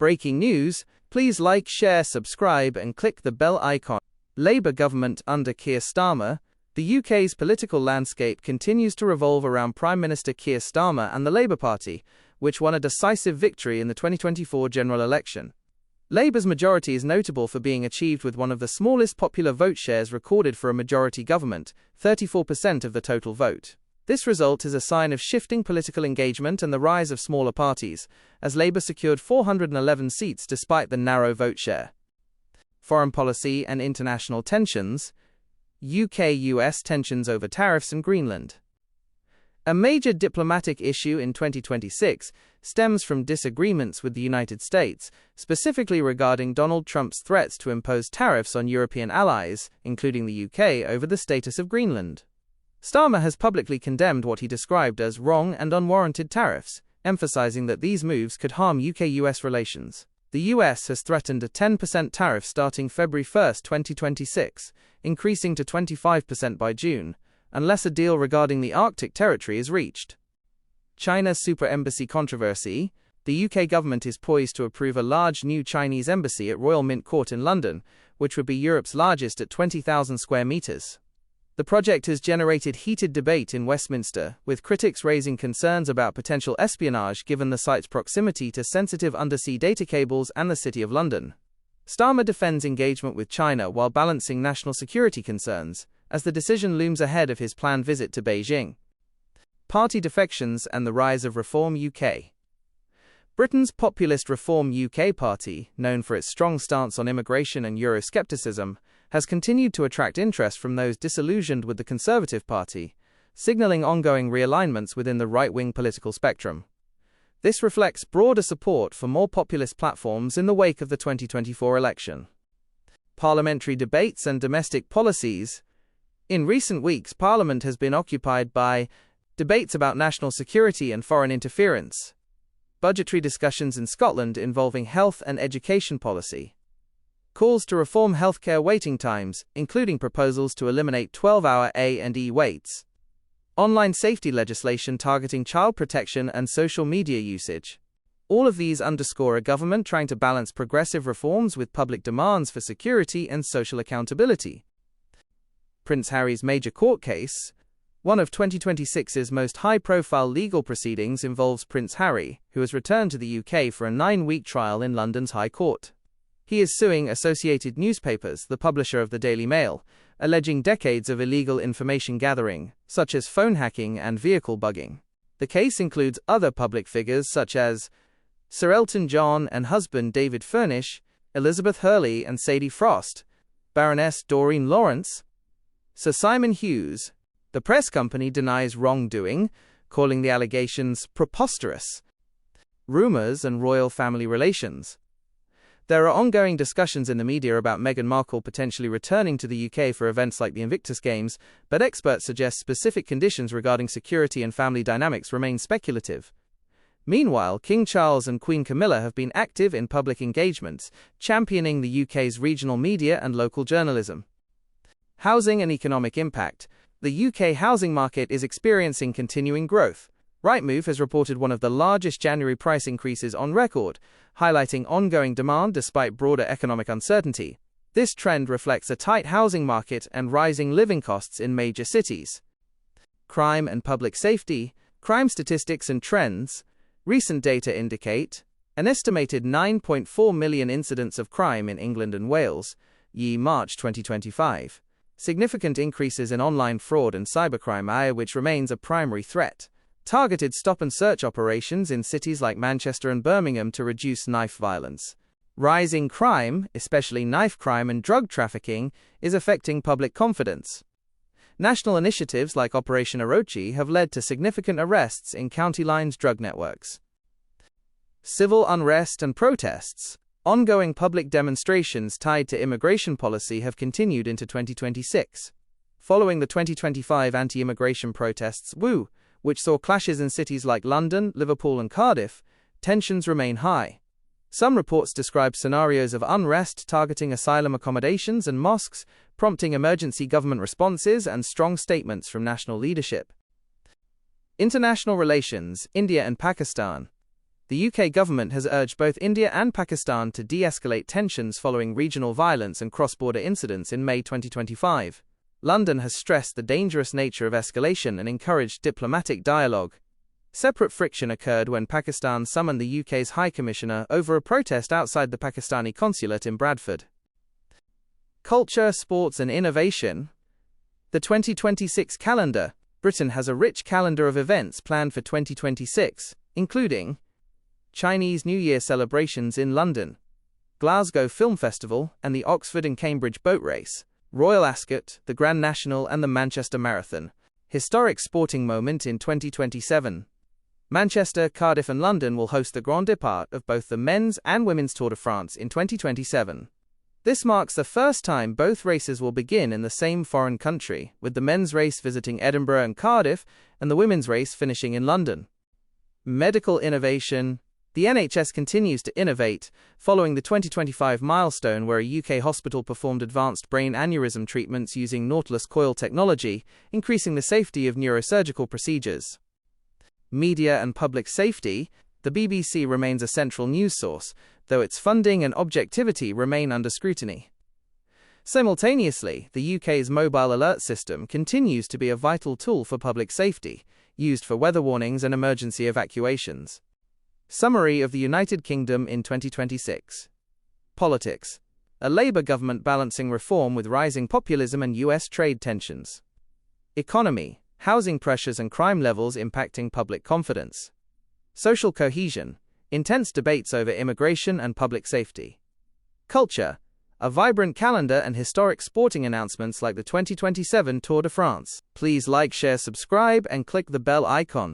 Breaking news, please like, share, subscribe and click the bell icon. Labour government under Keir Starmer. The UK's political landscape continues to revolve around Prime Minister Keir Starmer and the Labour Party, which won a decisive victory in the 2024 general election. Labour's majority is notable for being achieved with one of the smallest popular vote shares recorded for a majority government, 34% of the total vote. This result is a sign of shifting political engagement and the rise of smaller parties, as Labour secured 411 seats despite the narrow vote share. Foreign policy and international tensions. UK-US tensions over tariffs and Greenland. A major diplomatic issue in 2026 stems from disagreements with the United States, specifically regarding Donald Trump's threats to impose tariffs on European allies, including the UK, over the status of Greenland. Starmer has publicly condemned what he described as wrong and unwarranted tariffs, emphasizing that these moves could harm UK-US relations. The US has threatened a 10% tariff starting February 1, 2026, increasing to 25% by June, unless a deal regarding the Arctic territory is reached. China's super embassy controversy. The UK government is poised to approve a large new Chinese embassy at Royal Mint Court in London, which would be Europe's largest at 20,000 square meters. The project has generated heated debate in Westminster, with critics raising concerns about potential espionage given the site's proximity to sensitive undersea data cables and the City of London. Starmer defends engagement with China while balancing national security concerns, as the decision looms ahead of his planned visit to Beijing. Party defections and the rise of Reform UK. Britain's populist Reform UK party, known for its strong stance on immigration and Euroscepticism, has continued to attract interest from those disillusioned with the Conservative Party, signalling ongoing realignments within the right-wing political spectrum. This reflects broader support for more populist platforms in the wake of the 2024 election. Parliamentary debates and domestic policies. In recent weeks, Parliament has been occupied by debates about national security and foreign interference, budgetary discussions in Scotland involving health and education policy, calls to reform healthcare waiting times, including proposals to eliminate 12-hour A&E waits, online safety legislation targeting child protection and social media usage. All of these underscore a government trying to balance progressive reforms with public demands for security and social accountability. Prince Harry's major court case. One of 2026's most high-profile legal proceedings involves Prince Harry, who has returned to the UK for a 9-week trial in London's High Court. He is suing Associated Newspapers, the publisher of the Daily Mail, alleging decades of illegal information gathering, such as phone hacking and vehicle bugging. The case includes other public figures such as Sir Elton John and husband David Furnish, Elizabeth Hurley and Sadie Frost, Baroness Doreen Lawrence, Sir Simon Hughes. The press company denies wrongdoing, calling the allegations preposterous. Rumours and royal family relations. There are ongoing discussions in the media about Meghan Markle potentially returning to the UK for events like the Invictus Games, but experts suggest specific conditions regarding security and family dynamics remain speculative. Meanwhile, King Charles and Queen Camilla have been active in public engagements, championing the UK's regional media and local journalism. Housing and economic impact. The UK housing market is experiencing continuing growth. Rightmove has reported one of the largest January price increases on record, highlighting ongoing demand despite broader economic uncertainty. This trend reflects a tight housing market and rising living costs in major cities. Crime and public safety. Crime statistics and trends. Recent data indicate an estimated 9.4 million incidents of crime in England and Wales, March 2025. Significant increases in online fraud and cybercrime, which remains a primary threat. Targeted stop-and-search operations in cities like Manchester and Birmingham to reduce knife violence. Rising crime, especially knife crime and drug trafficking, is affecting public confidence. National initiatives like Operation Orochi have led to significant arrests in county lines drug networks. Civil unrest and protests. Ongoing public demonstrations tied to immigration policy have continued into 2026. Following the 2025 anti-immigration protests, which saw clashes in cities like London, Liverpool and Cardiff, tensions remain high. Some reports describe scenarios of unrest targeting asylum accommodations and mosques, prompting emergency government responses and strong statements from national leadership. International relations. India and Pakistan. The UK government has urged both India and Pakistan to de-escalate tensions following regional violence and cross-border incidents in May 2025. London has stressed the dangerous nature of escalation and encouraged diplomatic dialogue. Separate friction occurred when Pakistan summoned the UK's High Commissioner over a protest outside the Pakistani consulate in Bradford. Culture, sports and innovation. The 2026 calendar. Britain has a rich calendar of events planned for 2026, including Chinese New Year celebrations in London, Glasgow Film Festival and the Oxford and Cambridge Boat Race, Royal Ascot, the Grand National and the Manchester Marathon. Historic sporting moment in 2027. Manchester, Cardiff and London will host the Grand Depart of both the men's and women's Tour de France in 2027. This marks the first time both races will begin in the same foreign country, with the men's race visiting Edinburgh and Cardiff and the women's race finishing in London. Medical innovation. The NHS continues to innovate, following the 2025 milestone where a UK hospital performed advanced brain aneurysm treatments using Nautilus coil technology, increasing the safety of neurosurgical procedures. Media and public safety. The BBC remains a central news source, though its funding and objectivity remain under scrutiny. Simultaneously, the UK's mobile alert system continues to be a vital tool for public safety, used for weather warnings and emergency evacuations. Summary of the United Kingdom in 2026. Politics. A Labour government balancing reform with rising populism and US trade tensions. Economy. Housing pressures and crime levels impacting public confidence. Social cohesion. Intense debates over immigration and public safety. Culture. A vibrant calendar and historic sporting announcements like the 2027 Tour de France. Please like, share, subscribe, and click the bell icon.